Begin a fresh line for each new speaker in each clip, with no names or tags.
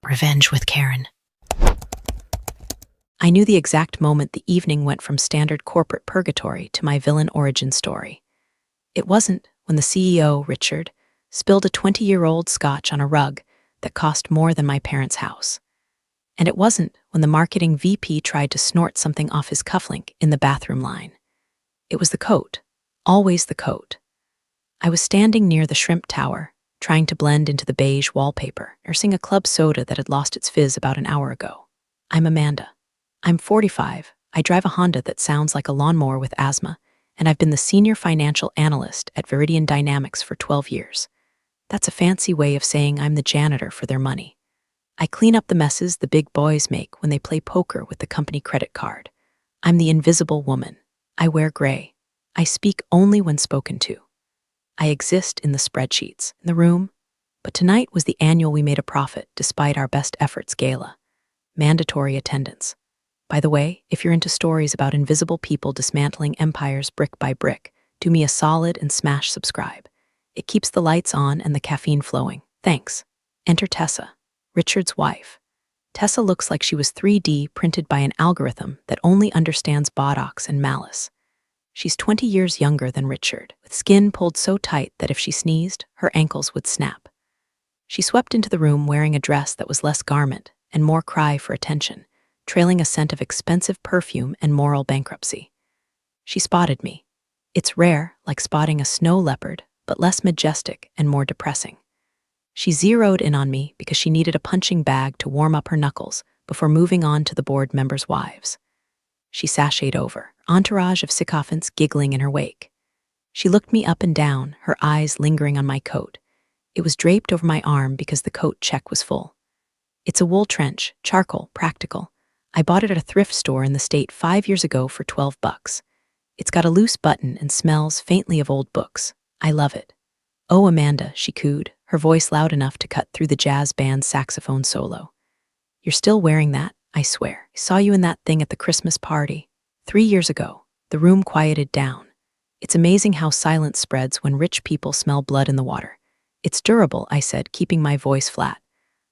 Revenge with Karen.
I knew the exact moment the evening went from standard corporate purgatory to my villain origin story. It wasn't when the CEO, Richard, spilled a 20-year-old scotch on a rug that cost more than my parents' house. And it wasn't when the marketing VP tried to snort something off his cufflink in the bathroom line. It was the coat, always the coat. I was standing near the shrimp tower, trying to blend into the beige wallpaper, nursing a club soda that had lost its fizz about an hour ago. I'm Amanda. I'm 45, I drive a Honda that sounds like a lawnmower with asthma, and I've been the senior financial analyst at Viridian Dynamics for 12 years. That's a fancy way of saying I'm the janitor for their money. I clean up the messes the big boys make when they play poker with the company credit card. I'm the invisible woman. I wear gray. I speak only when spoken to. I exist in the spreadsheets, in the room, but tonight was the annual We Made a Profit Despite Our Best Efforts gala. Mandatory attendance. By the way, if you're into stories about invisible people dismantling empires brick by brick, do me a solid and smash subscribe. It keeps the lights on and the caffeine flowing. Thanks. Enter Tessa, Richard's wife. Tessa looks like she was 3D printed by an algorithm that only understands botox and malice. She's 20 years younger than Richard, with skin pulled so tight that if she sneezed, her ankles would snap. She swept into the room wearing a dress that was less garment and more cry for attention, trailing a scent of expensive perfume and moral bankruptcy. She spotted me. It's rare, like spotting a snow leopard, but less majestic and more depressing. She zeroed in on me because she needed a punching bag to warm up her knuckles before moving on to the board members' wives. She sashayed over, entourage of sycophants giggling in her wake. She looked me up and down, her eyes lingering on my coat. It was draped over my arm because the coat check was full. It's a wool trench, charcoal, practical. I bought it at a thrift store in the state 5 years ago for $12. It's got a loose button and smells faintly of old books. I love it. Oh, Amanda, she cooed, her voice loud enough to cut through the jazz band's saxophone solo. You're still wearing that, I swear. I saw you in that thing at the Christmas party. 3 years ago. The room quieted down. It's amazing how silence spreads when rich people smell blood in the water. It's durable, I said, keeping my voice flat.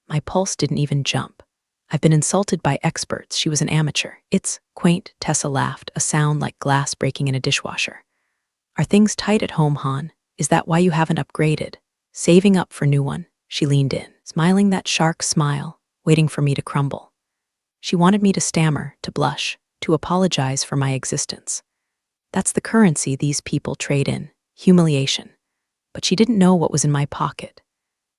My pulse didn't even jump. I've been insulted by experts. She was an amateur. It's quaint, Tessa laughed, a sound like glass breaking in a dishwasher. Are things tight at home, Han? Is that why you haven't upgraded? Saving up for new one. She leaned in, smiling that shark smile, waiting for me to crumble. She wanted me to stammer, to blush, to apologize for my existence. That's the currency these people trade in, humiliation. But she didn't know what was in my pocket.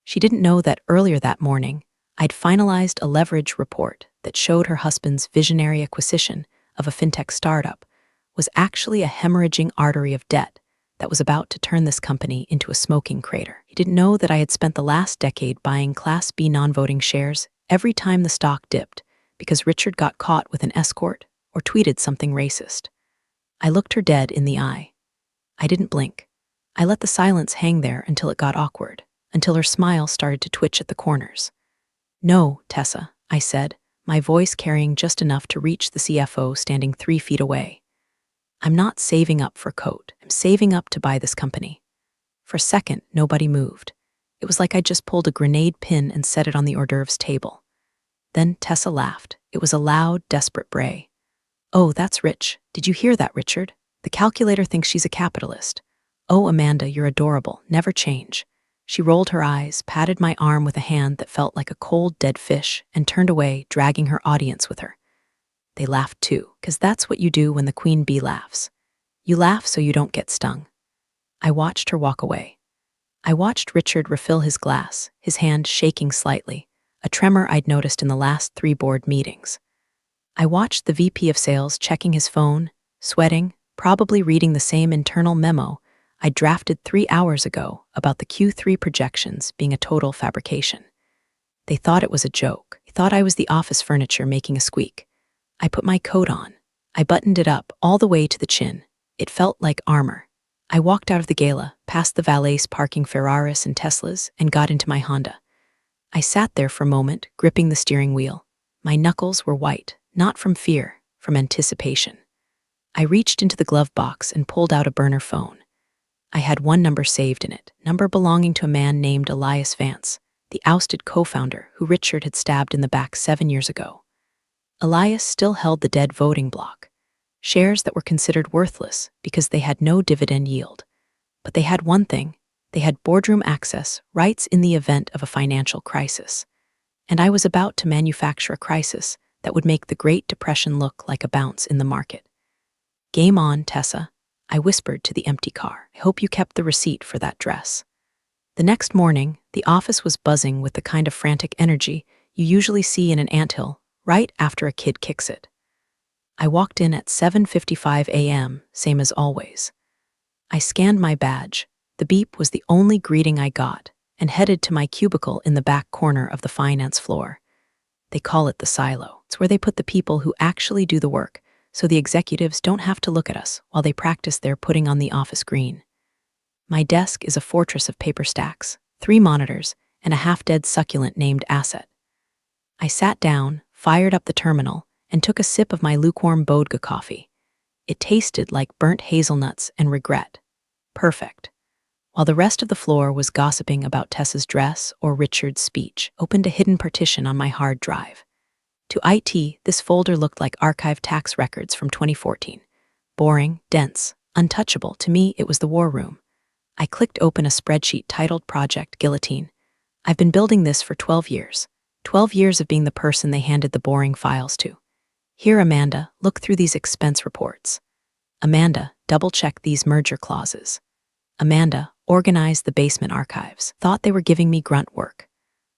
She didn't know that earlier that morning, I'd finalized a leverage report that showed her husband's visionary acquisition of a fintech startup was actually a hemorrhaging artery of debt that was about to turn this company into a smoking crater. He didn't know that I had spent the last decade buying Class B non-voting shares every time the stock dipped because Richard got caught with an escort or tweeted something racist. I looked her dead in the eye. I didn't blink. I let the silence hang there until it got awkward, until her smile started to twitch at the corners. No, Tessa, I said, my voice carrying just enough to reach the CFO standing 3 feet away. I'm not saving up for a coat. I'm saving up to buy this company. For a second, nobody moved. It was like I just pulled a grenade pin and set it on the hors d'oeuvres table. Then Tessa laughed. It was a loud, desperate bray. Oh, that's rich. Did you hear that, Richard? The calculator thinks she's a capitalist. Oh, Amanda, you're adorable. Never change. She rolled her eyes, patted my arm with a hand that felt like a cold, dead fish, and turned away, dragging her audience with her. They laughed too, because that's what you do when the queen bee laughs. You laugh so you don't get stung. I watched her walk away. I watched Richard refill his glass, his hand shaking slightly, a tremor I'd noticed in the last 3 board meetings. I watched the VP of sales checking his phone, sweating, probably reading the same internal memo I drafted 3 hours ago about the Q3 projections being a total fabrication. They thought it was a joke. They thought I was the office furniture making a squeak. I put my coat on. I buttoned it up all the way to the chin. It felt like armor. I walked out of the gala, past the valets parking Ferraris and Teslas, and got into my Honda. I sat there for a moment, gripping the steering wheel. My knuckles were white, not from fear, from anticipation. I reached into the glove box and pulled out a burner phone. I had one number saved in it, number belonging to a man named Elias Vance, the ousted co-founder who Richard had stabbed in the back 7 years ago. Elias still held the dead voting block, shares that were considered worthless because they had no dividend yield. But they had one thing: they had boardroom access, rights in the event of a financial crisis. And I was about to manufacture a crisis that would make the Great Depression look like a bounce in the market. "Game on, Tessa," I whispered to the empty car. "I hope you kept the receipt for that dress." The next morning, the office was buzzing with the kind of frantic energy you usually see in an anthill right after a kid kicks it. I walked in at 7:55 a.m., same as always. I scanned my badge. The beep was the only greeting I got, and headed to my cubicle in the back corner of the finance floor. They call it the silo. It's where they put the people who actually do the work, so the executives don't have to look at us while they practice their putting on the office green. My desk is a fortress of paper stacks, 3 monitors, and a half-dead succulent named Asset. I sat down, fired up the terminal, and took a sip of my lukewarm Bodega coffee. It tasted like burnt hazelnuts and regret. Perfect. While the rest of the floor was gossiping about Tessa's dress or Richard's speech, opened a hidden partition on my hard drive. To IT, this folder looked like archived tax records from 2014. Boring, dense, untouchable. To me, it was the war room. I clicked open a spreadsheet titled Project Guillotine. I've been building this for 12 years. 12 years of being the person they handed the boring files to. "Here, Amanda, look through these expense reports. Amanda, double-check these merger clauses. Amanda, organize the basement archives." Thought they were giving me grunt work.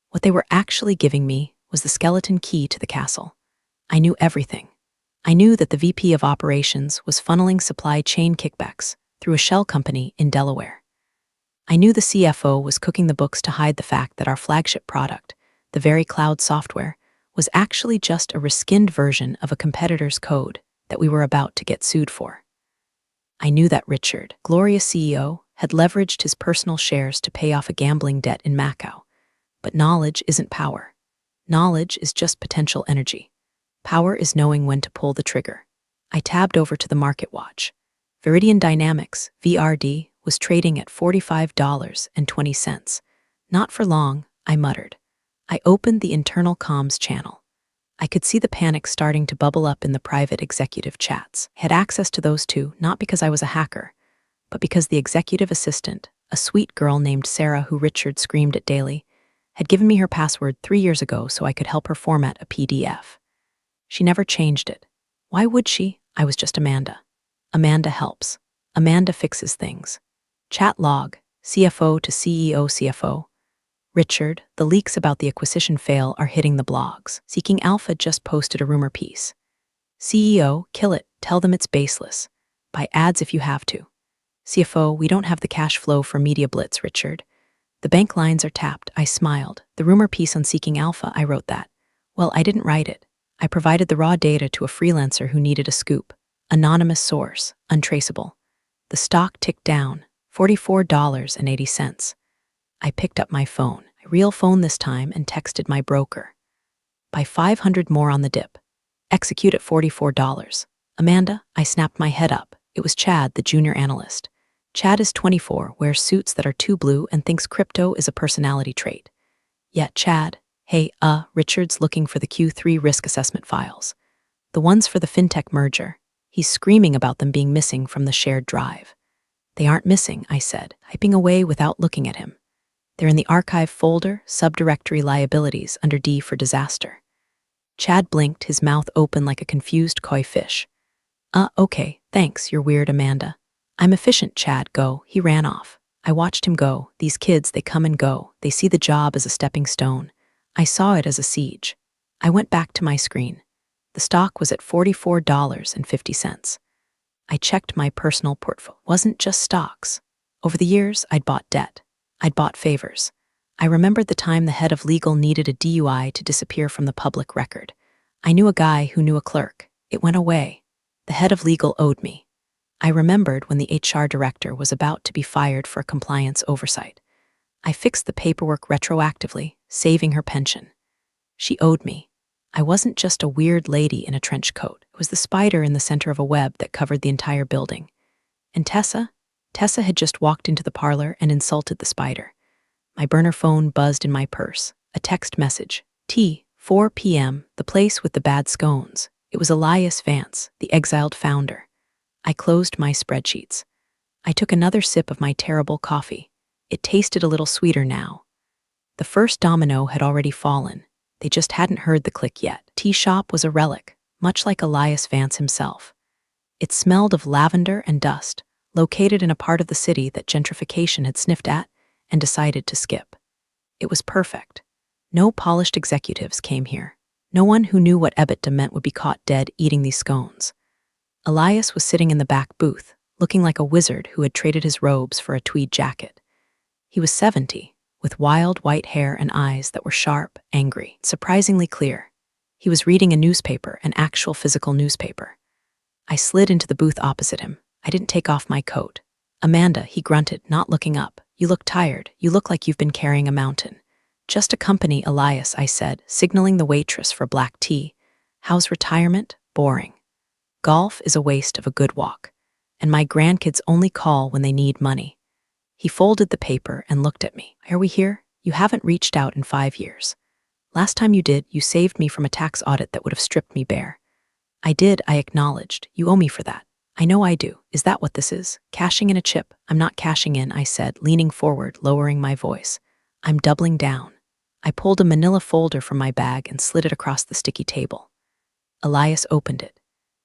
What they were actually giving me was the skeleton key to the castle. I knew everything. I knew that the VP of Operations was funneling supply chain kickbacks through a shell company in Delaware. I knew the CFO was cooking the books to hide the fact that our flagship product, the very cloud software, was actually just a reskinned version of a competitor's code that we were about to get sued for. I knew that Richard, glorious CEO, had leveraged his personal shares to pay off a gambling debt in Macau. But knowledge isn't power. Knowledge is just potential energy. Power is knowing when to pull the trigger. I tabbed over to the market watch. Viridian Dynamics, VRD, was trading at $45.20. "Not for long," I muttered. I opened the internal comms channel. I could see the panic starting to bubble up in the private executive chats. I had access to those too, not because I was a hacker, but because the executive assistant, a sweet girl named Sarah who Richard screamed at daily, had given me her password 3 years ago so I could help her format a PDF. She never changed it. Why would she? I was just Amanda. Amanda helps. Amanda fixes things. Chat log, CFO to CEO CFO. Richard, the leaks about the acquisition fail are hitting the blogs. Seeking Alpha just posted a rumor piece. CEO, kill it, tell them it's baseless. Buy ads if you have to. CFO, we don't have the cash flow for Media Blitz, Richard. The bank lines are tapped. I smiled. The rumor piece on Seeking Alpha, I wrote that. Well, I didn't write it. I provided the raw data to a freelancer who needed a scoop. Anonymous source, untraceable. The stock ticked down, $44.80. I picked up my phone, a real phone this time, and texted my broker. Buy 500 more on the dip. Execute at $44. Amanda, I snapped my head up. It was Chad, the junior analyst. Chad is 24, wears suits that are too blue, and thinks crypto is a personality trait. Yeah, Chad. Hey, Richard's looking for the Q3 risk assessment files. The ones for the fintech merger. He's screaming about them being missing from the shared drive. They aren't missing, I said, typing away without looking at him. They're in the archive folder, subdirectory liabilities, under D for disaster. Chad blinked, his mouth open like a confused koi fish. Okay, thanks, you're weird, Amanda. I'm efficient, Chad, go. He ran off. I watched him go. These kids, they come and go. They see the job as a stepping stone. I saw it as a siege. I went back to my screen. The stock was at $44.50. I checked my personal portfolio. It wasn't just stocks. Over the years, I'd bought debt. I'd bought favors. I remembered the time the head of legal needed a DUI to disappear from the public record. I knew a guy who knew a clerk. It went away. The head of legal owed me. I remembered when the HR director was about to be fired for compliance oversight. I fixed the paperwork retroactively, saving her pension. She owed me. I wasn't just a weird lady in a trench coat. It was the spider in the center of a web that covered the entire building. And Tessa had just walked into the parlor and insulted the spider. My burner phone buzzed in my purse. A text message. 4 p.m., the place with the bad scones. It was Elias Vance, the exiled founder. I closed my spreadsheets. I took another sip of my terrible coffee. It tasted a little sweeter now. The first domino had already fallen. They just hadn't heard the click yet. Tea shop was a relic, much like Elias Vance himself. It smelled of lavender and dust, located in a part of the city that gentrification had sniffed at and decided to skip. It was perfect. No polished executives came here. No one who knew what EBITDA meant would be caught dead eating these scones. Elias was sitting in the back booth, looking like a wizard who had traded his robes for a tweed jacket. He was 70, with wild white hair and eyes that were sharp, angry, surprisingly clear. He was reading a newspaper, an actual physical newspaper. I slid into the booth opposite him. I didn't take off my coat. "Amanda," he grunted, not looking up. "You look tired. You look like you've been carrying a mountain." "Just accompany Elias," I said, signaling the waitress for black tea. "How's retirement?" "Boring. Golf is a waste of a good walk. And my grandkids only call when they need money." He folded the paper and looked at me. "Are we here? You haven't reached out in 5 years. Last time you did, you saved me from a tax audit that would have stripped me bare." "I did," I acknowledged. "You owe me for that." "I know I do. Is that what this is? Cashing in a chip?" "I'm not cashing in," I said, leaning forward, lowering my voice. "I'm doubling down." I pulled a manila folder from my bag and slid it across the sticky table. Elias opened it.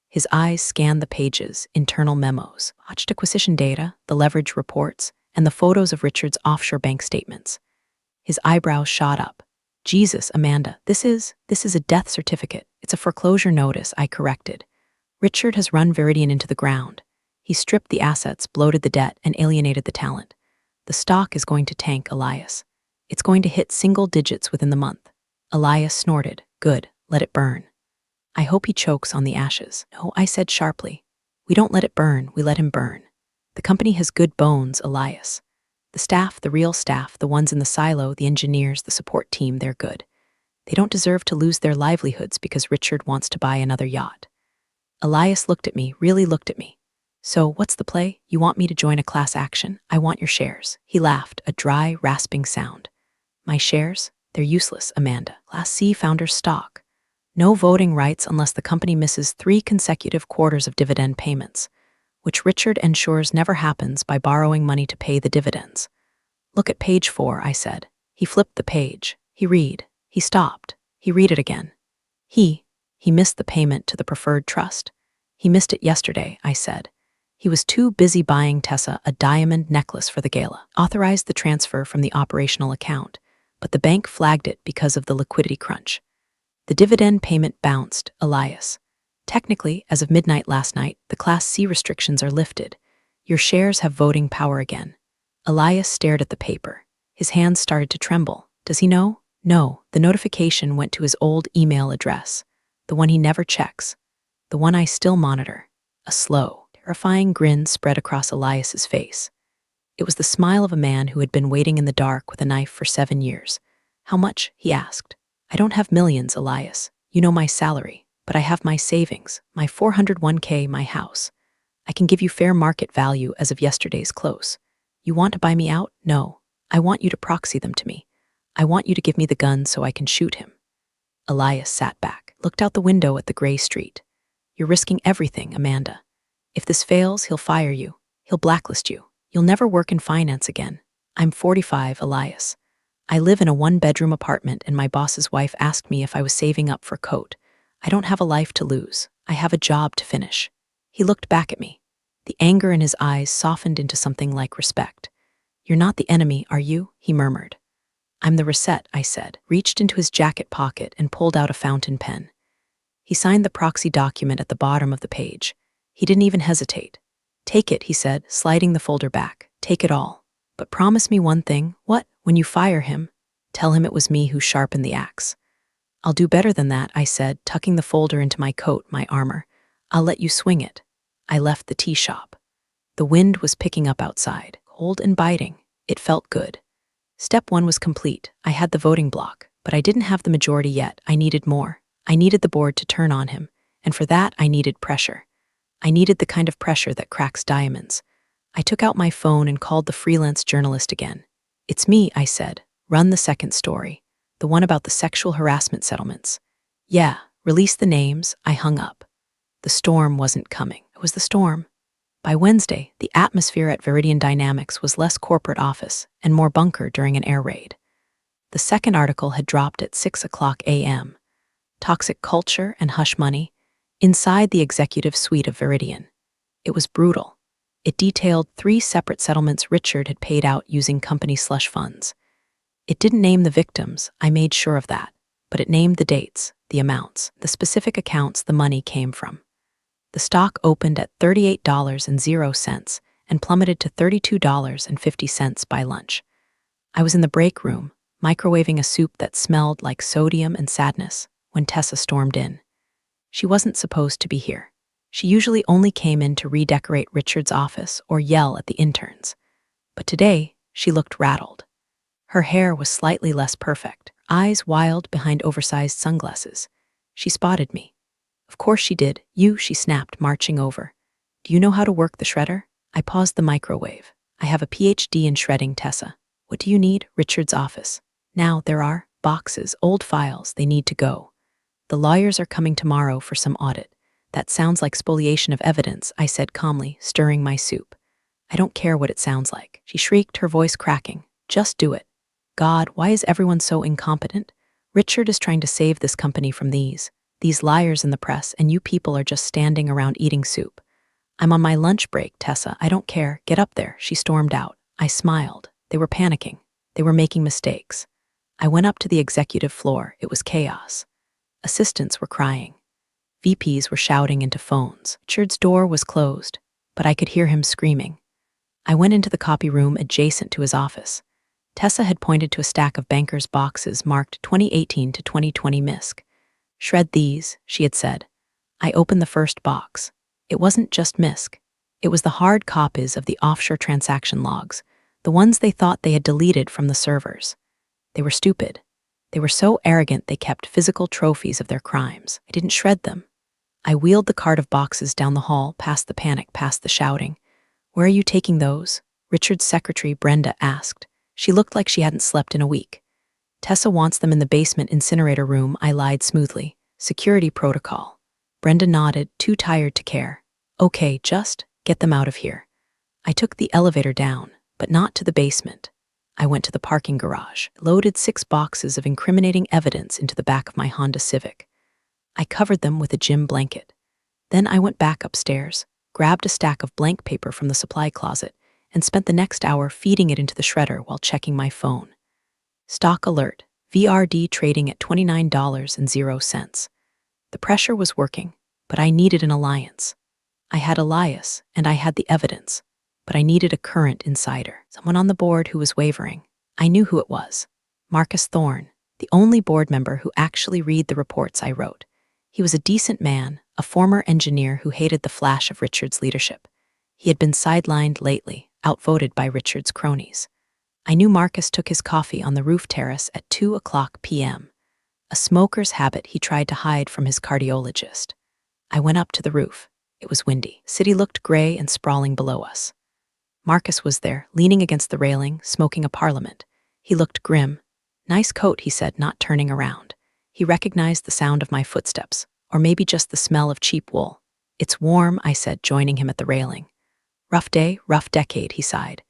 His eyes scanned the pages, internal memos, watched acquisition data, the leverage reports, and the photos of Richard's offshore bank statements. His eyebrows shot up. "Jesus, Amanda, this is a death certificate. It's a foreclosure notice," I corrected. "Richard has run Viridian into the ground. He stripped the assets, bloated the debt, and alienated the talent. The stock is going to tank, Elias. It's going to hit single digits within the month." Elias snorted. "Good, let it burn." "I hope he chokes on the ashes." "No," I said sharply. "We don't let it burn, we let him burn. The company has good bones, Elias. The staff, the real staff, the ones in the silo, the engineers, the support team, they're good. They don't deserve to lose their livelihoods because Richard wants to buy another yacht." Elias looked at me, really looked at me. "So, what's the play? You want me to join a class action? I want your shares." He laughed, a dry, rasping sound. "My shares? They're useless, Amanda. Class C founder's stock. No voting rights unless the company misses 3 consecutive quarters of dividend payments, which Richard ensures never happens by borrowing money to pay the dividends." "Look at page 4, I said. He flipped the page. He stopped. He read it again. He missed the payment to the preferred trust. He missed it yesterday, I said. He was too busy buying Tessa a diamond necklace for the gala. Authorized the transfer from the operational account, but the bank flagged it because of the liquidity crunch. The dividend payment bounced, Elias. Technically, as of midnight last night, the Class C restrictions are lifted. Your shares have voting power again. Elias stared at the paper. His hands started to tremble. Does he know? No, the notification went to his old email address, the one he never checks, the one I still monitor. A slow, terrifying grin spread across Elias's face. It was the smile of a man who had been waiting in the dark with a knife for 7 years. "How much?" he asked. "I don't have millions, Elias. You know my salary, but I have my savings, my 401k, my house. I can give you fair market value as of yesterday's close. You want to buy me out? No. I want you to proxy them to me. I want you to give me the gun so I can shoot him." Elias sat back, looked out the window at the gray street. "You're risking everything, Amanda. If this fails, he'll fire you. He'll blacklist you. You'll never work in finance again. I'm 45, Elias. I live in a 1-bedroom apartment and my boss's wife asked me if I was saving up for a coat. I don't have a life to lose. I have a job to finish." He looked back at me. The anger in his eyes softened into something like respect. "You're not the enemy, are you?" he murmured. "I'm the reset," I said, reached into his jacket pocket and pulled out a fountain pen. He signed the proxy document at the bottom of the page. He didn't even hesitate. "Take it," he said, sliding the folder back. "Take it all. But promise me one thing." "What?" "When you fire him, tell him it was me who sharpened the axe." "I'll do better than that," I said, tucking the folder into my coat, my armor. "I'll let you swing it." I left the tea shop. The wind was picking up outside, cold and biting. It felt good. Step 1 was complete. I had the voting block, but I didn't have the majority yet. I needed more. I needed the board to turn on him, and for that I needed pressure. I needed the kind of pressure that cracks diamonds. I took out my phone and called the freelance journalist again. It's me, I said. Run the second story. The one about the sexual harassment settlements. Yeah, release the names. I hung up. The storm wasn't coming. It was the storm. By Wednesday, the atmosphere at Viridian Dynamics was less corporate office and more bunker during an air raid. The second article had dropped at 6 a.m. Toxic culture and hush money inside the executive suite of Viridian. It was brutal. It detailed 3 separate settlements Richard had paid out using company slush funds. It didn't name the victims, I made sure of that, but it named the dates, the amounts, the specific accounts the money came from. The stock opened at $38.00 and plummeted to $32.50 by lunch. I was in the break room, microwaving a soup that smelled like sodium and sadness, when Tessa stormed in. She wasn't supposed to be here. She usually only came in to redecorate Richard's office or yell at the interns. But today, she looked rattled. Her hair was slightly less perfect, eyes wild behind oversized sunglasses. She spotted me. Of course she did. You, she snapped, marching over. Do you know how to work the shredder? I paused the microwave. I have a PhD in shredding, Tessa. What do you need? Richard's office. Now there are boxes, old files, they need to go. The lawyers are coming tomorrow for some audit. That sounds like spoliation of evidence, I said calmly, stirring my soup. I don't care what it sounds like, she shrieked, her voice cracking. Just do it. God, why is everyone so incompetent? Richard is trying to save this company from these liars in the press, and you people are just standing around eating soup. I'm on my lunch break, Tessa. I don't care. Get up there, she stormed out. I smiled. They were panicking. They were making mistakes. I went up to the executive floor. It was chaos. Assistants were crying. VPs were shouting into phones. Richard's door was closed, but I could hear him screaming. I went into the copy room adjacent to his office. Tessa had pointed to a stack of bankers' boxes marked 2018 to 2020 MISC. Shred these, she had said. I opened the first box. It wasn't just MISC. It was the hard copies of the offshore transaction logs, the ones they thought they had deleted from the servers. They were stupid. They were so arrogant they kept physical trophies of their crimes. I didn't shred them. I wheeled the cart of boxes down the hall, past the panic, past the shouting. Where are you taking those? Richard's secretary, Brenda, asked. She looked like she hadn't slept in a week. Tessa wants them in the basement incinerator room, I lied smoothly. Security protocol. Brenda nodded, too tired to care. Okay, just get them out of here. I took the elevator down, but not to the basement. I went to the parking garage, loaded 6 boxes of incriminating evidence into the back of my Honda Civic. I covered them with a gym blanket. Then I went back upstairs, grabbed a stack of blank paper from the supply closet, and spent the next hour feeding it into the shredder while checking my phone. Stock alert, VRD trading at $29.00. The pressure was working, but I needed an alliance. I had Elias, and I had the evidence, but I needed a current insider, someone on the board who was wavering. I knew who it was. Marcus Thorne, the only board member who actually read the reports I wrote. He was a decent man, a former engineer who hated the flash of Richard's leadership. He had been sidelined lately, outvoted by Richard's cronies. I knew Marcus took his coffee on the roof terrace at 2 p.m., a smoker's habit he tried to hide from his cardiologist. I went up to the roof. It was windy. City looked gray and sprawling below us. Marcus was there, leaning against the railing, smoking a parliament. He looked grim. Nice coat, he said, not turning around. He recognized the sound of my footsteps, or maybe just the smell of cheap wool. It's warm, I said, joining him at the railing. Rough day, rough decade, he sighed.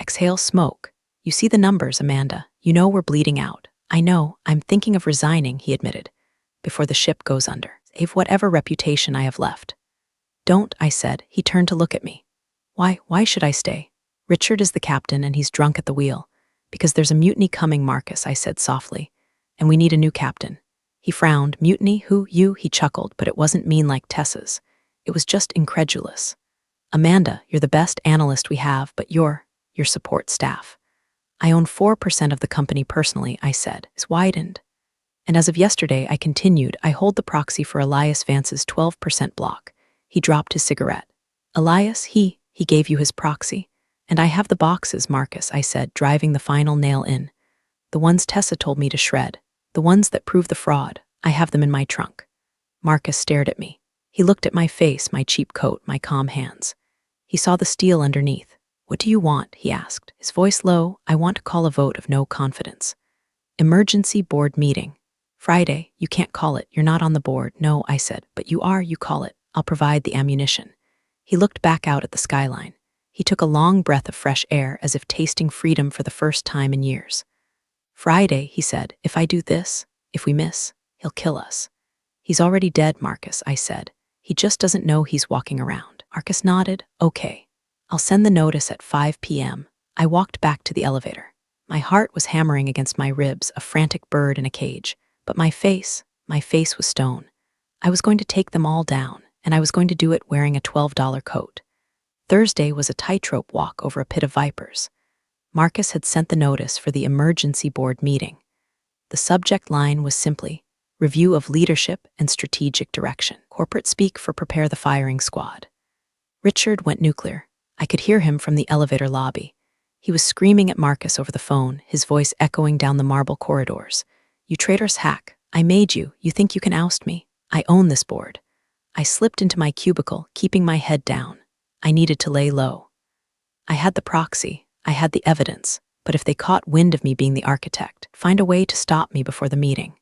Exhale smoke. You see the numbers, Amanda. You know we're bleeding out. I know, I'm thinking of resigning, he admitted, before the ship goes under. Save whatever reputation I have left. Don't, I said. He turned to look at me. Why should I stay? Richard is the captain and he's drunk at the wheel. Because there's a mutiny coming, Marcus, I said softly. And we need a new captain. He frowned. Mutiny? Who? You? He chuckled, but it wasn't mean like Tessa's. It was just incredulous. Amanda, you're the best analyst we have, but your support staff. I own 4% of the company personally, I said. It's widened. And as of yesterday, I continued, I hold the proxy for Elias Vance's 12% block. He dropped his cigarette. Elias, he gave you his proxy. And I have the boxes, Marcus, I said, driving the final nail in. The ones Tessa told me to shred. The ones that prove the fraud. I have them in my trunk. Marcus stared at me. He looked at my face, my cheap coat, my calm hands. He saw the steel underneath. "What do you want?" he asked, his voice low. "I want to call a vote of no confidence." "Emergency board meeting. Friday, you can't call it. You're not on the board." "No," I said, "but you are, you call it. I'll provide the ammunition." He looked back out at the skyline. He took a long breath of fresh air as if tasting freedom for the first time in years. "Friday," he said, "if I do this, if we miss, he'll kill us." "He's already dead, Marcus," I said. "He just doesn't know he's walking around." Marcus nodded. "Okay. I'll send the notice at 5 p.m. I walked back to the elevator. My heart was hammering against my ribs, a frantic bird in a cage. But my face was stone. I was going to take them all down, and I was going to do it wearing a $12 coat. Thursday was a tightrope walk over a pit of vipers. Marcus had sent the notice for the emergency board meeting. The subject line was simply, "Review of Leadership and Strategic Direction. Corporate speak for prepare the firing squad." Richard went nuclear. I could hear him from the elevator lobby. He was screaming at Marcus over the phone, his voice echoing down the marble corridors. "You traitorous hack. I made you. You think you can oust me? I own this board." I slipped into my cubicle, keeping my head down. I needed to lay low. I had the proxy. I had the evidence. But if they caught wind of me being the architect, find a way to stop me before the meeting.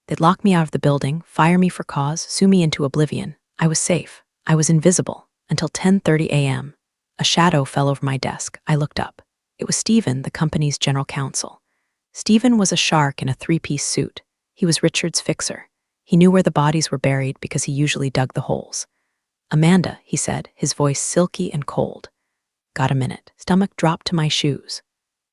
They'd lock me out of the building, fire me for cause, sue me into oblivion. I was safe. I was invisible. Until 10:30 a.m. A shadow fell over my desk. I looked up. It was Stephen, the company's general counsel. Stephen was a shark in a three-piece suit. He was Richard's fixer. He knew where the bodies were buried because he usually dug the holes. "Amanda," he said, his voice silky and cold. "Got a minute?" Stomach dropped to my shoes.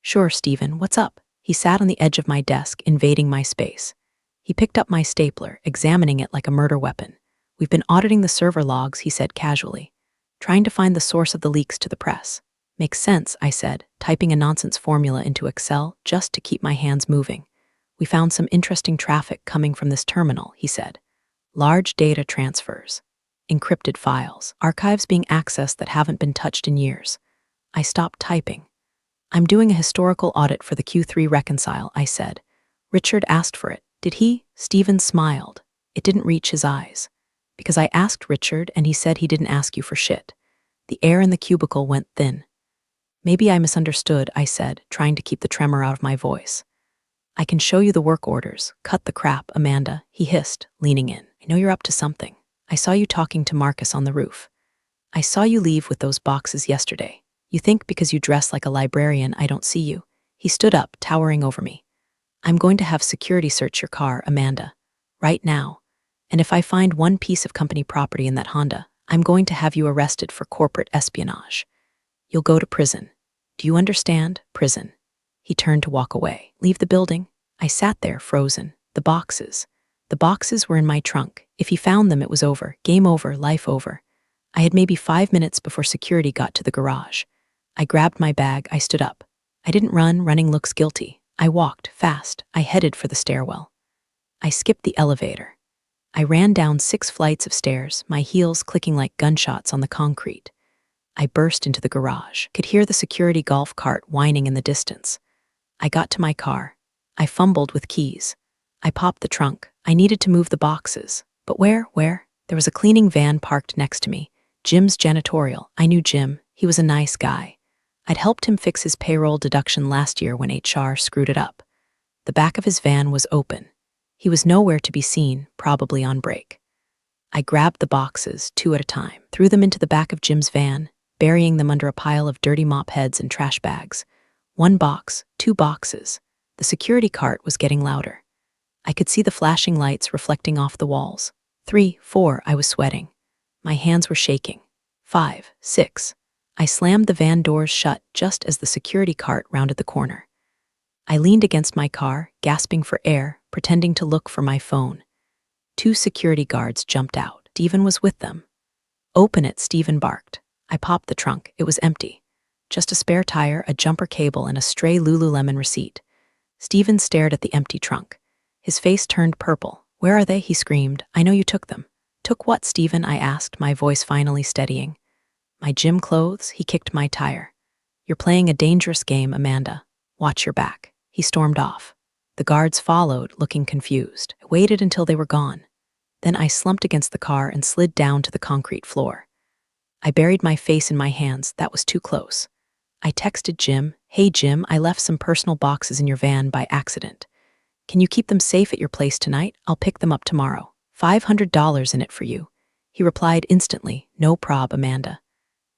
"Sure, Stephen, what's up?" He sat on the edge of my desk, invading my space. He picked up my stapler, examining it like a murder weapon. "We've been auditing the server logs," he said casually, "trying to find the source of the leaks to the press." "Makes sense," I said, typing a nonsense formula into Excel just to keep my hands moving. "We found some interesting traffic coming from this terminal," he said. "Large data transfers, encrypted files, archives being accessed that haven't been touched in years." I stopped typing. "I'm doing a historical audit for the Q3 reconcile," I said. "Richard asked for it." "Did he?" Stephen smiled. It didn't reach his eyes. "Because I asked Richard and he said he didn't ask you for shit." The air in the cubicle went thin. "Maybe I misunderstood," I said, trying to keep the tremor out of my voice. "I can show you the work orders. Cut the crap, Amanda," he hissed, leaning in. "I know you're up to something. I saw you talking to Marcus on the roof. I saw you leave with those boxes yesterday. You think because you dress like a librarian I don't see you." He stood up, towering over me. "I'm going to have security search your car, Amanda. Right now. And if I find one piece of company property in that Honda, I'm going to have you arrested for corporate espionage. You'll go to prison. Do you understand? Prison." He turned to walk away. "Leave the building." I sat there, frozen. The boxes. The boxes were in my trunk. If he found them, it was over. Game over, life over. I had maybe 5 minutes before security got to the garage. I grabbed my bag. I stood up. I didn't run. Running looks guilty. I walked, fast. I headed for the stairwell. I skipped the elevator. I ran down 6 flights of stairs, my heels clicking like gunshots on the concrete. I burst into the garage, could hear the security golf cart whining in the distance. I got to my car. I fumbled with keys. I popped the trunk. I needed to move the boxes. But where? There was a cleaning van parked next to me. Jim's janitorial. I knew Jim. He was a nice guy. I'd helped him fix his payroll deduction last year when HR screwed it up. The back of his van was open. He was nowhere to be seen, probably on break. I grabbed the boxes, 2 at a time, threw them into the back of Jim's van, burying them under a pile of dirty mop heads and trash bags. 1 box, 2 boxes. The security cart was getting louder. I could see the flashing lights reflecting off the walls. 3, 4, I was sweating. My hands were shaking. 5, 6. I slammed the van doors shut just as the security cart rounded the corner. I leaned against my car, gasping for air, pretending to look for my phone. 2 security guards jumped out. Stephen was with them. "Open it," Stephen barked. I popped the trunk. It was empty. Just a spare tire, a jumper cable, and a stray Lululemon receipt. Stephen stared at the empty trunk. His face turned purple. "Where are they?" he screamed. "I know you took them." "Took what, Stephen?" I asked, my voice finally steadying. "My gym clothes." He kicked my tire. "You're playing a dangerous game, Amanda. Watch your back." He stormed off. The guards followed, looking confused. I waited until they were gone. Then I slumped against the car and slid down to the concrete floor. I buried my face in my hands. That was too close. I texted Jim, "Hey Jim, I left some personal boxes in your van by accident. Can you keep them safe at your place tonight? I'll pick them up tomorrow. $500 in it for you." He replied instantly, "No prob, Amanda.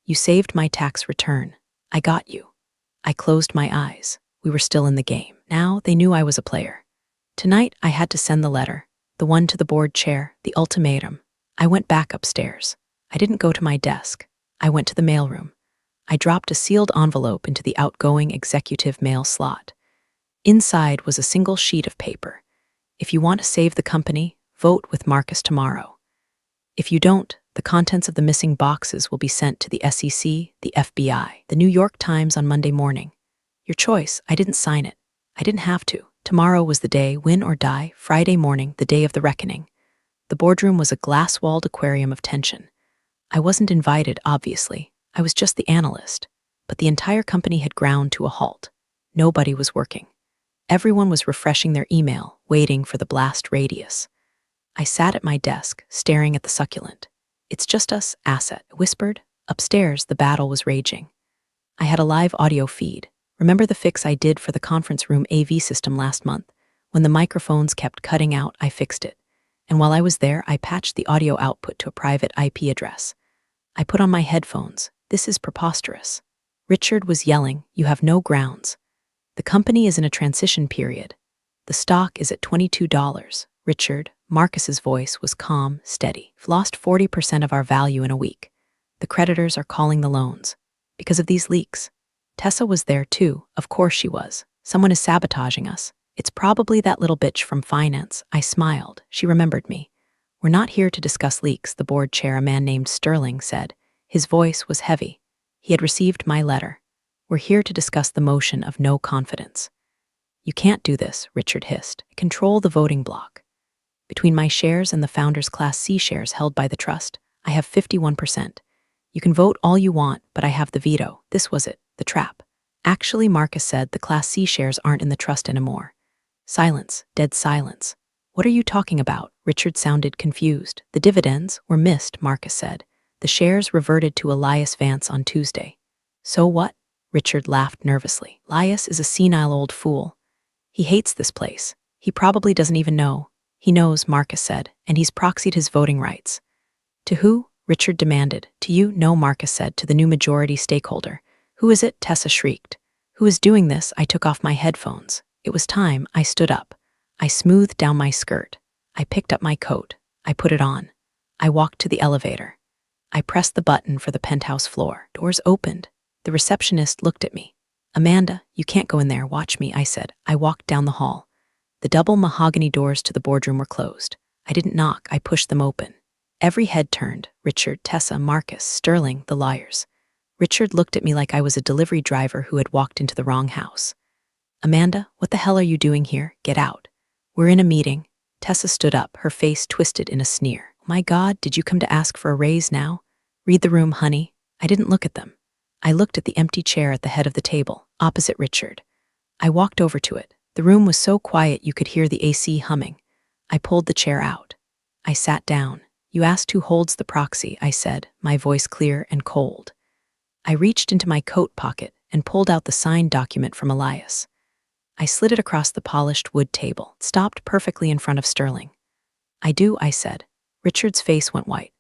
You saved my tax return. I got you." I closed my eyes. We were still in the game. Now they knew I was a player. Tonight I had to send the letter, the one to the board chair, the ultimatum. I went back upstairs. I didn't go to my desk. I went to the mailroom. I dropped a sealed envelope into the outgoing executive mail slot. Inside was a single sheet of paper. "If you want to save the company, vote with Marcus tomorrow. If you don't, the contents of the missing boxes will be sent to the SEC, the FBI, the New York Times on Monday morning. Your choice." I didn't sign it. I didn't have to. Tomorrow was the day, win or die, Friday morning, the day of the reckoning. The boardroom was a glass-walled aquarium of tension. I wasn't invited, obviously. I was just the analyst. But the entire company had ground to a halt. Nobody was working. Everyone was refreshing their email, waiting for the blast radius. I sat at my desk, staring at the succulent. "It's just us, Asset," I whispered. Upstairs, the battle was raging. I had a live audio feed. Remember the fix I did for the conference room AV system last month? When the microphones kept cutting out, I fixed it. And while I was there, I patched the audio output to a private IP address. I put on my headphones. "This is preposterous." Richard was yelling, "You have no grounds. The company is in a transition period. The stock is at $22. Richard, Marcus's voice was calm, steady. "We've lost 40% of our value in a week. The creditors are calling the loans. Because of these leaks." Tessa was there too. Of course she was. "Someone is sabotaging us. It's probably that little bitch from finance." I smiled. She remembered me. "We're not here to discuss leaks," the board chair, a man named Sterling, said. His voice was heavy. He had received my letter. "We're here to discuss the motion of no confidence." "You can't do this," Richard hissed. "I control the voting block. Between my shares and the founder's Class C shares held by the trust, I have 51%. You can vote all you want, but I have the veto." This was it, the trap. "Actually," Marcus said, "the Class C shares aren't in the trust anymore." Silence, dead silence. "What are you talking about?" Richard sounded confused. "The dividends were missed," Marcus said. "The shares reverted to Elias Vance on Tuesday." "So what?" Richard laughed nervously. "Elias is a senile old fool. He hates this place. He probably doesn't even know." "He knows," Marcus said, "and he's proxied his voting rights." "To who?" Richard demanded. "To you?" "No," Marcus said, "to the new majority stakeholder." "Who is it?" Tessa shrieked. "Who is doing this?" I took off my headphones. It was time. I stood up. I smoothed down my skirt. I picked up my coat. I put it on. I walked to the elevator. I pressed the button for the penthouse floor. Doors opened. The receptionist looked at me. "Amanda, you can't go in there. Watch me," I said. I walked down the hall. The double mahogany doors to the boardroom were closed. I didn't knock. I pushed them open. Every head turned. Richard, Tessa, Marcus, Sterling, the lawyers. Richard looked at me like I was a delivery driver who had walked into the wrong house. "Amanda, what the hell are you doing here? Get out." "We're in a meeting." Tessa stood up, her face twisted in a sneer. "My God, did you come to ask for a raise now? Read the room, honey." I didn't look at them. I looked at the empty chair at the head of the table, opposite Richard. I walked over to it. The room was so quiet you could hear the AC humming. I pulled the chair out. I sat down. "You asked who holds the proxy," I said, my voice clear and cold. I reached into my coat pocket and pulled out the signed document from Elias. I slid it across the polished wood table. It stopped perfectly in front of Sterling. "I do," I said. Richard's face went white.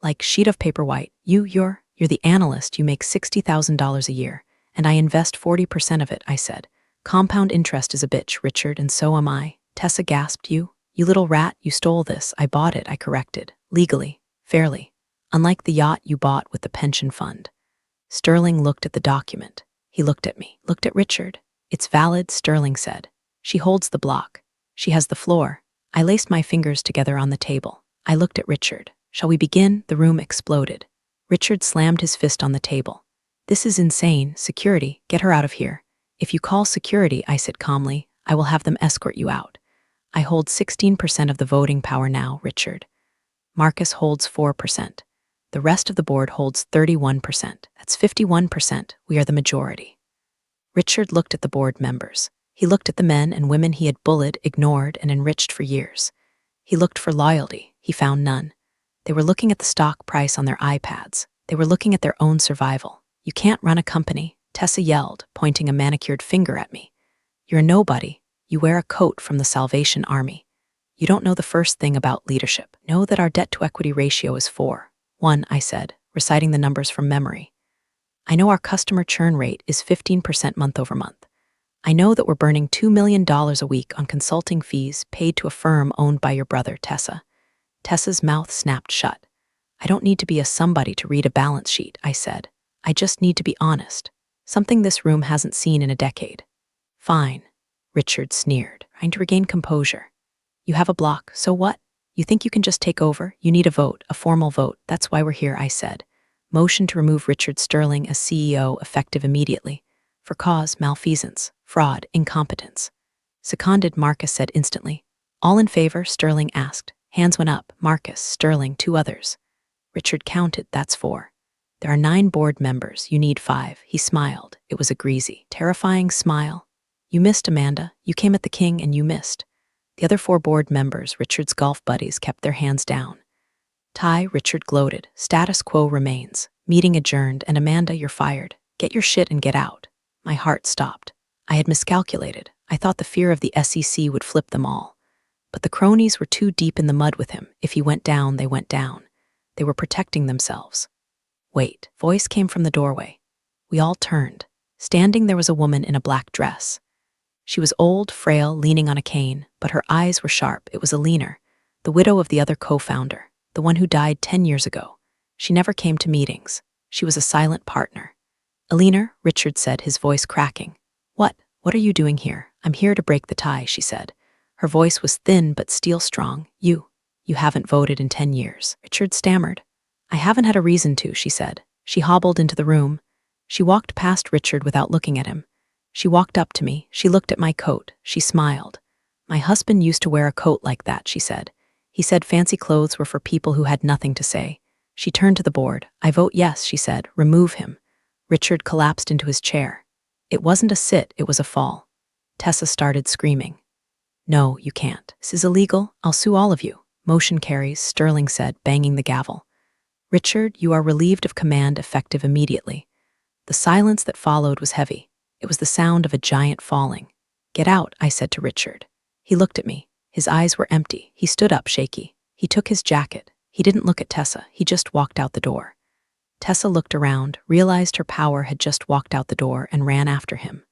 Like sheet of paper white. You're the analyst. You make $60,000 a year, and I invest 40% of it," I said. "Compound interest is a bitch, Richard, and so am I." Tessa gasped. You little rat, you stole this." "I bought it," I corrected. "Legally, fairly. Unlike the yacht you bought with the pension fund." Sterling looked at the document. He looked at me, looked at Richard. "It's valid," Sterling said. "She holds the block. She has the floor." I laced my fingers together on the table. I looked at Richard. "Shall we begin?" The room exploded. Richard slammed his fist on the table. "This is insane. Security, get her out of here." "If you call security," I said calmly, "I will have them escort you out. I hold 16% of the voting power now, Richard. Marcus holds 4%. The rest of the board holds 31%. That's 51%. We are the majority." Richard looked at the board members. He looked at the men and women he had bullied, ignored, and enriched for years. He looked for loyalty. He found none. They were looking at the stock price on their iPads. They were looking at their own survival. "You can't run a company," Tessa yelled, pointing a manicured finger at me. You're a nobody. You wear a coat from the Salvation Army. You don't know the first thing about leadership. Know that our debt-to-equity ratio is 4:1, I said, reciting the numbers from memory. I know our customer churn rate is 15% month over month. I know that we're burning $2 million a week on consulting fees paid to a firm owned by your brother, Tessa. Tessa's mouth snapped shut. I don't need to be a somebody to read a balance sheet, I said. I just need to be honest. Something this room hasn't seen in a decade. Fine, Richard sneered, trying to regain composure. You have a block, so what? You think you can just take over? You need a vote, a formal vote. That's why we're here, I said. Motion to remove Richard Sterling as CEO effective immediately. For cause, malfeasance, fraud, incompetence. Seconded, Marcus said instantly. All in favor, Sterling asked. Hands went up, Marcus, Sterling, 2 others. Richard counted, that's 4. There are 9 board members, you need 5. He smiled. It was a greasy, terrifying smile. You missed, Amanda. You came at the king and you missed. The other 4 board members, Richard's golf buddies, kept their hands down. Ty, Richard gloated. Status quo remains. Meeting adjourned, and Amanda, you're fired. Get your shit and get out. My heart stopped. I had miscalculated. I thought the fear of the SEC would flip them all. But the cronies were too deep in the mud with him. If he went down, they went down. They were protecting themselves. Wait, voice came from the doorway. We all turned. Standing there was a woman in a black dress. She was old, frail, leaning on a cane, but her eyes were sharp. It was Alina, the widow of the other co-founder, the one who died 10 years ago. She never came to meetings. She was a silent partner. Alina, Richard said, his voice cracking. What are you doing here? I'm here to break the tie, she said. Her voice was thin but steel strong. You haven't voted in 10 years. Richard stammered. I haven't had a reason to, she said. She hobbled into the room. She walked past Richard without looking at him. She walked up to me. She looked at my coat. She smiled. My husband used to wear a coat like that, she said. He said fancy clothes were for people who had nothing to say. She turned to the board. I vote yes, she said. Remove him. Richard collapsed into his chair. It wasn't a sit, it was a fall. Tessa started screaming. No, you can't. This is illegal. I'll sue all of you. Motion carries, Sterling said, banging the gavel. Richard, you are relieved of command effective immediately. The silence that followed was heavy. It was the sound of a giant falling. Get out, I said to Richard. He looked at me. His eyes were empty. He stood up, shaky. He took his jacket. He didn't look at Tessa. He just walked out the door. Tessa looked around, realized her power had just walked out the door, and ran after him.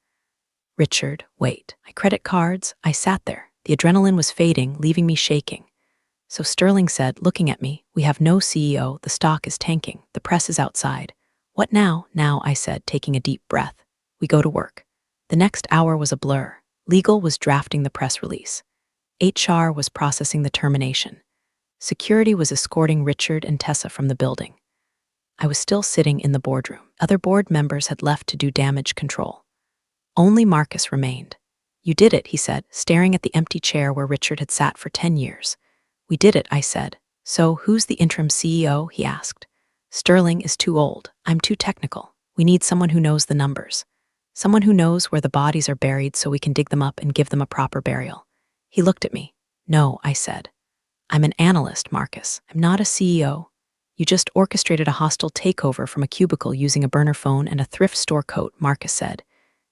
Richard, wait. My credit cards? I sat there. The adrenaline was fading, leaving me shaking. So Sterling said, looking at me, we have no CEO, the stock is tanking, the press is outside. What now? Now, I said, taking a deep breath. We go to work. The next hour was a blur. Legal was drafting the press release. HR was processing the termination. Security was escorting Richard and Tessa from the building. I was still sitting in the boardroom. Other board members had left to do damage control. Only Marcus remained. You did it, he said, staring at the empty chair where Richard had sat for 10 years. We did it, I said. So, who's the interim CEO? He asked. Sterling is too old. I'm too technical. We need someone who knows the numbers. Someone who knows where the bodies are buried so we can dig them up and give them a proper burial. He looked at me. No, I said. I'm an analyst, Marcus. I'm not a CEO. You just orchestrated a hostile takeover from a cubicle using a burner phone and a thrift store coat, Marcus said.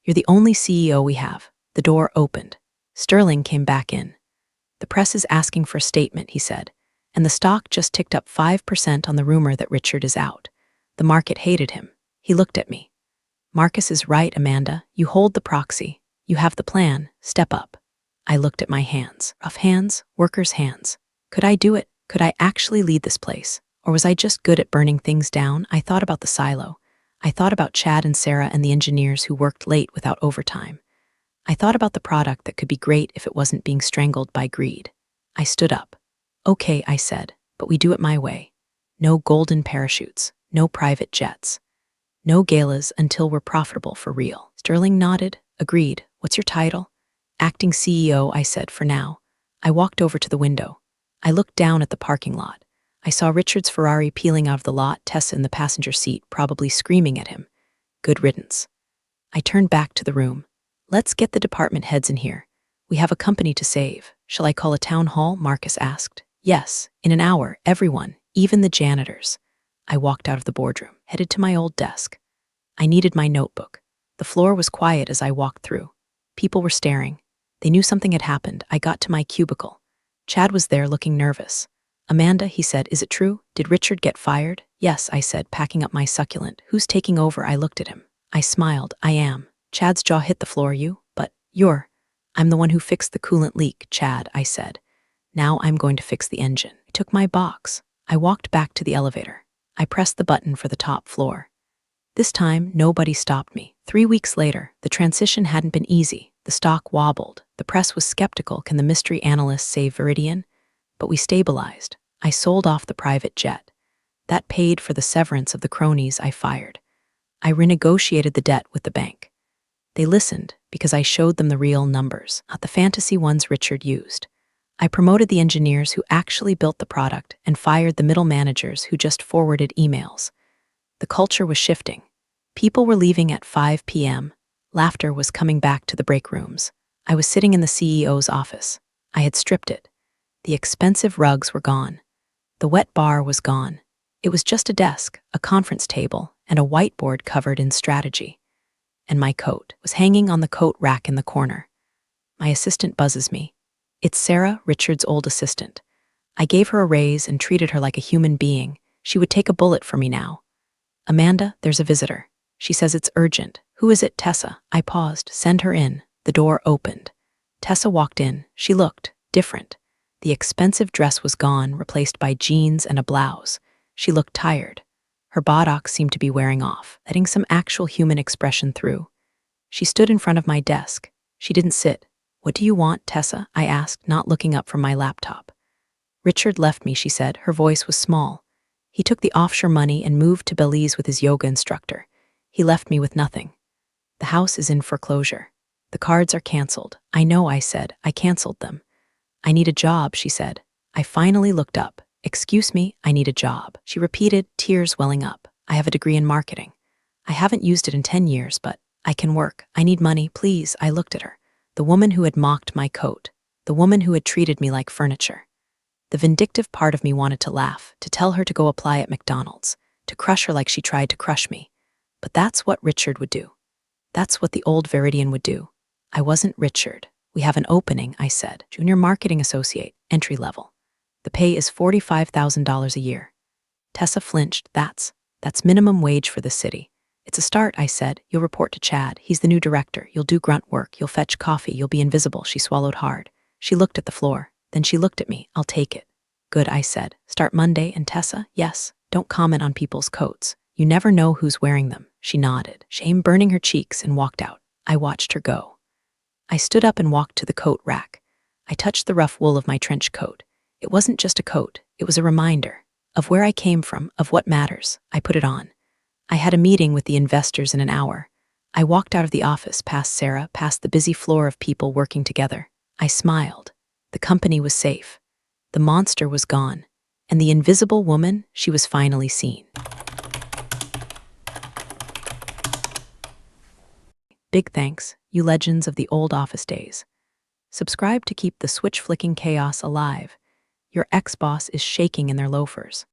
You're the only CEO we have. The door opened. Sterling came back in. The press is asking for a statement, he said, and the stock just ticked up 5% on the rumor that Richard is out. The market hated him. He looked at me. Marcus is right, Amanda. You hold the proxy. You have the plan. Step up. I looked at my hands. Rough hands, workers' hands. Could I do it? Could I actually lead this place? Or was I just good at burning things down? I thought about the silo. I thought about Chad and Sarah and the engineers who worked late without overtime. I thought about the product that could be great if it wasn't being strangled by greed. I stood up. Okay, I said, but we do it my way. No golden parachutes, no private jets. No galas until we're profitable for real. Sterling nodded, agreed. What's your title? Acting CEO, I said, for now. I walked over to the window. I looked down at the parking lot. I saw Richard's Ferrari peeling out of the lot, Tessa in the passenger seat, probably screaming at him. Good riddance. I turned back to the room. Let's get the department heads in here. We have a company to save. Shall I call a town hall? Marcus asked. Yes, in an hour, everyone, even the janitors. I walked out of the boardroom, headed to my old desk. I needed my notebook. The floor was quiet as I walked through. People were staring. They knew something had happened. I got to my cubicle. Chad was there looking nervous. "Amanda," he said, "is it true? Did Richard get fired?" "Yes," I said, packing up my succulent. "Who's taking over?" I looked at him. I smiled. "I am." Chad's jaw hit the floor. "You? But I'm the one who fixed the coolant leak, Chad," I said. "Now I'm going to fix the engine." I took my box. I walked back to the elevator. I pressed the button for the top floor. This time, nobody stopped me. 3 weeks later, the transition hadn't been easy. The stock wobbled. The press was skeptical. Can the mystery analyst save Viridian? But we stabilized. I sold off the private jet. That paid for the severance of the cronies I fired. I renegotiated the debt with the bank. They listened because I showed them the real numbers, not the fantasy ones Richard used. I promoted the engineers who actually built the product and fired the middle managers who just forwarded emails. The culture was shifting. People were leaving at 5 p.m. Laughter was coming back to the break rooms. I was sitting in the CEO's office. I had stripped it. The expensive rugs were gone. The wet bar was gone. It was just a desk, a conference table, and a whiteboard covered in strategy. And my coat was hanging on the coat rack in the corner. My assistant buzzes me. It's Sarah, Richard's old assistant. I gave her a raise and treated her like a human being. She would take a bullet for me now. "Amanda, there's a visitor. She says it's urgent." "Who is it, Tessa?" I paused. "Send her in." The door opened. Tessa walked in. She looked different. The expensive dress was gone, replaced by jeans and a blouse. She looked tired. Her buttocks seemed to be wearing off, letting some actual human expression through. She stood in front of my desk. She didn't sit. "What do you want, Tessa?" I asked, not looking up from my laptop. "Richard left me," she said. Her voice was small. "He took the offshore money and moved to Belize with his yoga instructor. He left me with nothing. The house is in foreclosure. The cards are canceled." "I know," I said. "I canceled them." "I need a job," she said. I finally looked up. "Excuse me, I need a job." She repeated, tears welling up. "I have a degree in marketing. I haven't used it in 10 years, but I can work. I need money, please." I looked at her. The woman who had mocked my coat. The woman who had treated me like furniture. The vindictive part of me wanted to laugh, to tell her to go apply at McDonald's, to crush her like she tried to crush me. But that's what Richard would do. That's what the old Viridian would do. I wasn't Richard. "We have an opening," I said. "Junior marketing associate, entry level. The pay is $45,000 a year." Tessa flinched. That's minimum wage for the city." "It's a start," I said. "You'll report to Chad. He's the new director. You'll do grunt work. You'll fetch coffee. You'll be invisible." She swallowed hard. She looked at the floor. Then she looked at me. "I'll take it." "Good," I said. "Start Monday." "And Tessa?" "Yes. Don't comment on people's coats. You never know who's wearing them." She nodded, shame burning her cheeks, and walked out. I watched her go. I stood up and walked to the coat rack. I touched the rough wool of my trench coat. It wasn't just a coat. It was a reminder of where I came from, of what matters. I put it on. I had a meeting with the investors in an hour. I walked out of the office, past Sarah, past the busy floor of people working together. I smiled. The company was safe. The monster was gone. And the invisible woman, she was finally seen. Big thanks, you legends of the old office days. Subscribe to keep the switch-flicking chaos alive. Your ex-boss is shaking in their loafers.